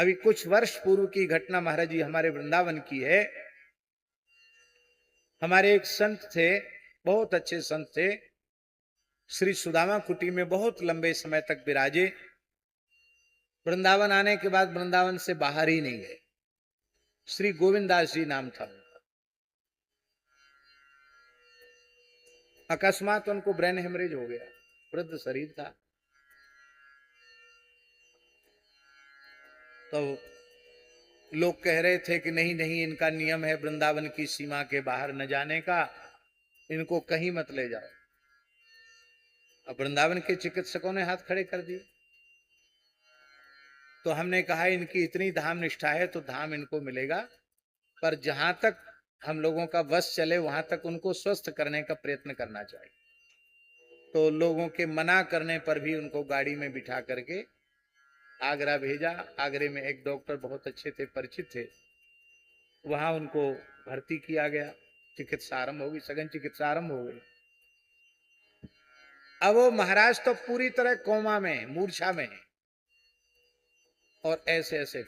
अभी कुछ वर्ष पूर्व की घटना महाराज जी हमारे वृंदावन की है। हमारे एक संत थे, बहुत अच्छे संत थे, श्री सुदामा कुटी में बहुत लंबे समय तक विराजे। वृंदावन आने के बाद वृंदावन से बाहर ही नहीं गए। श्री गोविंदास जी नाम था उनका। अकस्मात उनको ब्रेन हेमरेज हो गया, वृद्ध शरीर था। तो लोग कह रहे थे कि नहीं नहीं, इनका नियम है वृंदावन की सीमा के बाहर न जाने का, इनको कहीं मत ले जाओ। अब वृंदावन के चिकित्सकों ने हाथ खड़े कर दिए। तो हमने कहा इनकी इतनी धाम निष्ठा है तो धाम इनको मिलेगा, पर जहां तक हम लोगों का वश चले वहां तक उनको स्वस्थ करने का प्रयत्न करना चाहिए। तो लोगों के मना करने पर भी उनको गाड़ी में बिठा करके आगरा भेजा। आगरे में एक डॉक्टर बहुत अच्छे थे, परिचित थे, वहां उनको भर्ती किया गया। चिकित्सा आरंभ होगी, सघन चिकित्सा आरंभ हो गई। अब वो महाराज तो पूरी तरह कोमा में, मूर्छा में, और ऐसे ऐसे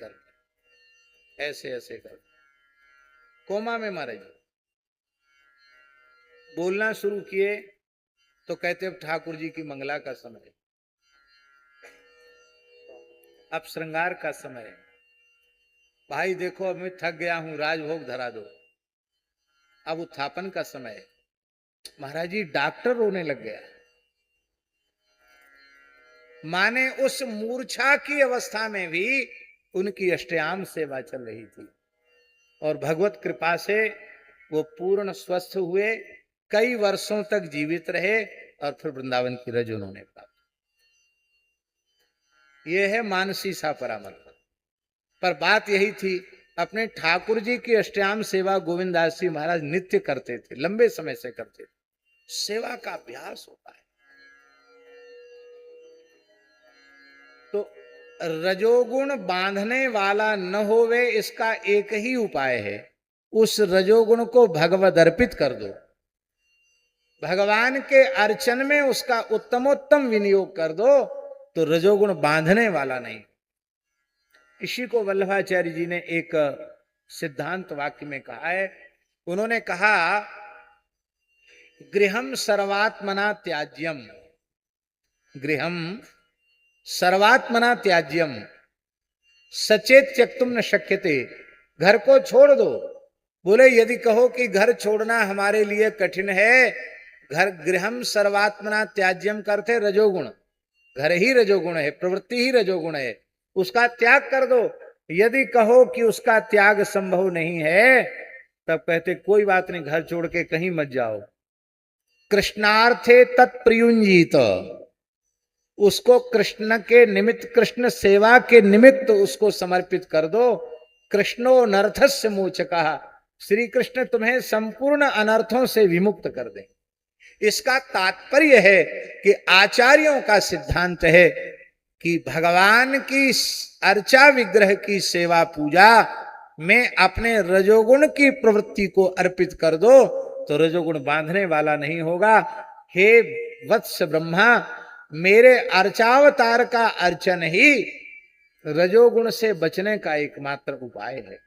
कर कोमा में महाराज बोलना शुरू किए तो कहते अब ठाकुर जी की मंगला का समय, अब श्रृंगार का समय, भाई देखो अब मैं थक गया हूं, राजभोग धरा दो, अब उत्थापन का समय। महाराज जी डॉक्टर रोने लग गया। माने उस मूर्छा की अवस्था में भी उनकी अष्टयाम सेवा चल रही थी और भगवत कृपा से वो पूर्ण स्वस्थ हुए, कई वर्षों तक जीवित रहे और फिर वृंदावन की रज उन्होंने प्राप्त। ये है मानसी सा परामर्श। पर बात यही थी, अपने ठाकुर जी की अष्टयाम सेवा गोविंदास जी महाराज नित्य करते थे, लंबे समय से करते थे। सेवा का अभ्यास होता है। तो रजोगुण बांधने वाला न होवे, इसका एक ही उपाय है, उस रजोगुण को भगवद अर्पित कर दो, भगवान के अर्चन में उसका उत्तमोत्तम विनियोग कर दो, तो रजोगुण बांधने वाला नहीं। इसी को वल्लभाचार्य जी ने एक सिद्धांत वाक्य में कहा है। उन्होंने कहा गृहम सर्वात्मना त्याज्यम, गृहम सर्वात्मना त्याज्यम सचेत त्यक्तुम न शक्यते। घर को छोड़ दो। बोले यदि कहो कि घर छोड़ना हमारे लिए कठिन है, घर गृहम सर्वात्मना त्याज्यम करते रजोगुण, घर ही रजोगुण है, प्रवृत्ति ही रजोगुण है, उसका त्याग कर दो। यदि कहो कि उसका त्याग संभव नहीं है, तब कहते कोई बात नहीं, घर छोड़ के कहीं मत जाओ। कृष्णार्थे तत्प्रयुंजीत, उसको कृष्ण के निमित्त, कृष्ण सेवा के निमित्त उसको समर्पित कर दो। कृष्णो नर्थस्य मोचकः, श्री कृष्ण तुम्हें संपूर्ण अनर्थों से विमुक्त कर दें। इसका तात्पर्य है कि आचार्यों का सिद्धांत है कि भगवान की अर्चा विग्रह की सेवा पूजा में अपने रजोगुण की प्रवृत्ति को अर्पित कर दो, तो रजोगुण बांधने वाला नहीं होगा। हे वत्स ब्रह्मा, मेरे अर्चावतार का अर्चन ही रजोगुण से बचने का एकमात्र उपाय है।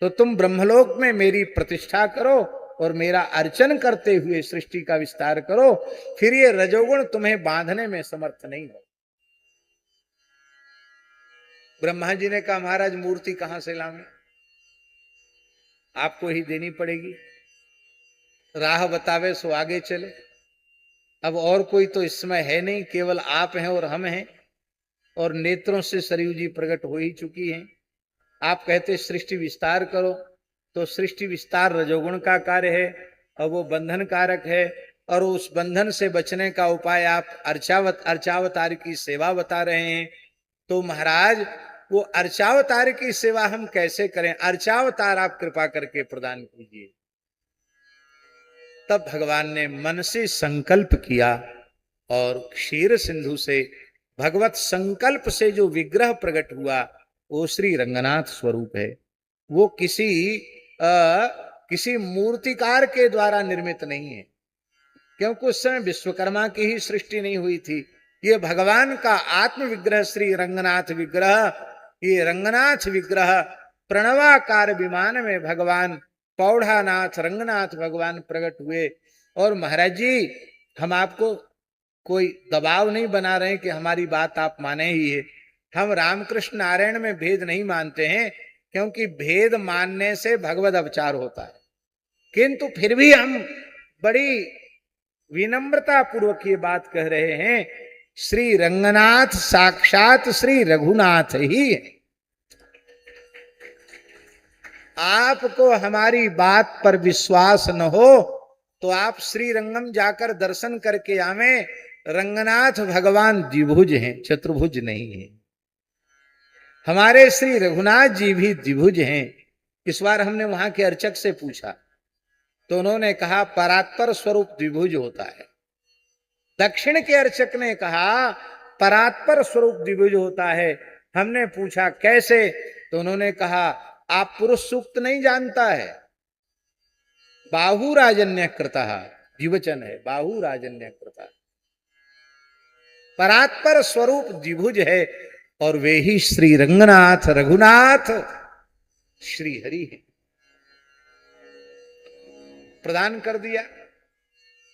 तो तुम ब्रह्मलोक में मेरी प्रतिष्ठा करो और मेरा अर्चन करते हुए सृष्टि का विस्तार करो, फिर ये रजोगुण तुम्हें बांधने में समर्थ नहीं हो। ब्रह्मा जी ने कहा महाराज मूर्ति कहां से लाऊं, आपको ही देनी पड़ेगी, राह बतावे सो आगे चले। अब और कोई तो इस समय है नहीं, केवल आप हैं और हम हैं, और नेत्रों से सरयू जी प्रकट हो ही चुकी हैं। आप कहते सृष्टि विस्तार करो, तो सृष्टि विस्तार रजोगुण का कार्य है और वो बंधन कारक है, और उस बंधन से बचने का उपाय आप अर्चावतार की सेवा बता रहे हैं। तो महाराज वो अर्चावतार की सेवा हम कैसे करें, अर्चावतार आप कृपा करके प्रदान कीजिए। तब भगवान ने मन से संकल्प किया और क्षीर सिंधु से भगवत संकल्प से जो विग्रह प्रकट हुआ वो श्री रंगनाथ स्वरूप है। वो किसी मूर्तिकार के द्वारा निर्मित नहीं है, क्योंकि उस समय विश्वकर्मा की ही सृष्टि नहीं हुई थी। ये भगवान का आत्म विग्रह श्री रंगनाथ विग्रह ये रंगनाथ विग्रह प्रणवाकार विमान में भगवान पौढ़ानाथ रंगनाथ भगवान प्रकट हुए। और महाराज जी, हम आपको कोई दबाव नहीं बना रहे कि हमारी बात आप माने ही है। हम रामकृष्ण नारायण में भेद नहीं मानते हैं, क्योंकि भेद मानने से भगवद अवचार होता है। किंतु फिर भी हम बड़ी विनम्रता पूर्वक ये बात कह रहे हैं, श्री रंगनाथ साक्षात श्री रघुनाथ ही है। आपको हमारी बात पर विश्वास न हो तो आप श्री रंगम जाकर दर्शन करके आवे। रंगनाथ भगवान द्विभुज हैं, चतुर्भुज नहीं है। हमारे श्री रघुनाथ जी भी द्विभुज हैं। इस बार हमने वहां के अर्चक से पूछा तो उन्होंने कहा परात्पर स्वरूप द्विभुज होता है। दक्षिण के अर्चक ने कहा परात्पर स्वरूप द्विभुज होता है। हमने पूछा कैसे, तो उन्होंने कहा आप पुरुष सूक्त नहीं जानता है, बाहु राजन्य कृता, द्विवचन है, बाहु राजन्य कृता। परात्पर स्वरूप द्विभुज है और वे ही श्री रंगनाथ रघुनाथ श्री हरि है। प्रदान कर दिया।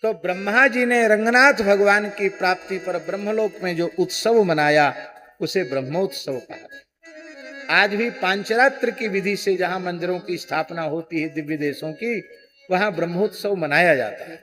तो ब्रह्मा जी ने रंगनाथ भगवान की प्राप्ति पर ब्रह्मलोक में जो उत्सव मनाया उसे ब्रह्मोत्सव कहा। आज भी पांचरात्र की विधि से जहां मंदिरों की स्थापना होती है दिव्य देशों की, वहां ब्रह्मोत्सव मनाया जाता है।